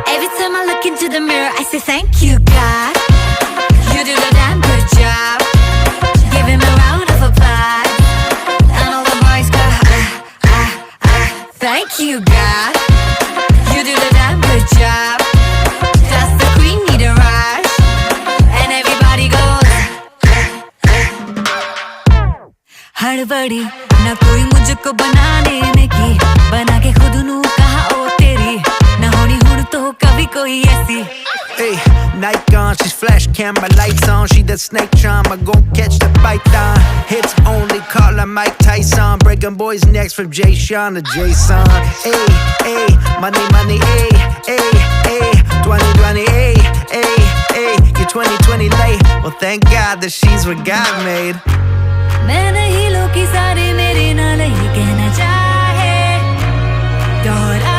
Every time I look into the mirror, I say thank you, God. You do the damn good job. Give him a round of applause. And all the boys go, thank you, God. You do the damn good job. Does the queen need a rush? And everybody goes, हड़बड़ी ना कोई मुझको बनाने में की, बना के खुद नू कहा ओ तेरी, ना होनी हुन तो कभी कोई ऐसी. Hey, night gone, she's flash camera lights on. She that snake charmer, gon' catch the python. Hits only, call her Mike Tyson. Breaking boys' necks from Jay Sean to Jason. Hey, hey, money, money, hey, hey, hey. 2020, hey, hey, hey. You're 2020 late. Well, thank God that she's what God made. मैं नहीं लोग की सारे मेरे नाल ही कहना चाहे दोहरा